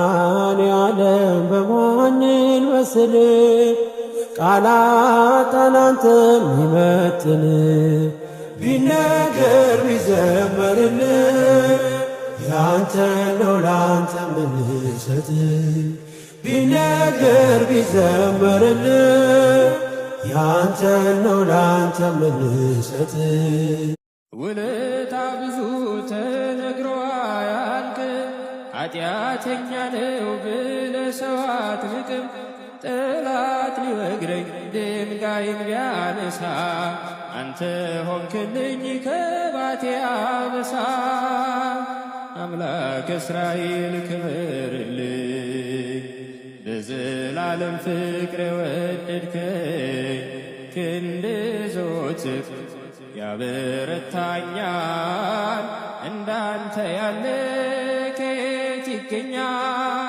መድኃኔዓለም በማንን መስል ቃላት አናንተን ሚመጥን ቢነገር ቢዘመርል ያንተ ነው ላንተ ምንሰጥ ቢነገር ቢዘመርል ያንተ ነው ላንተ ምንሰጥ ውለታ ብዙ ተነግሮ አያልቅ ኃጢአተኛ ነው ብለህ ሰው አትንቅም። ጠላት ሊወግረኝ ድንጋይን ቢያነሳ አንተ ሆንክልኝ ከባቴ አበሳ። አምላክ እስራኤል ክበርልኝ በዘላለም ፍቅር የወደድከኝ ክንድ ዘወትር ያበረታኛል እንዳንተ ያለ ከየት ይገኛል?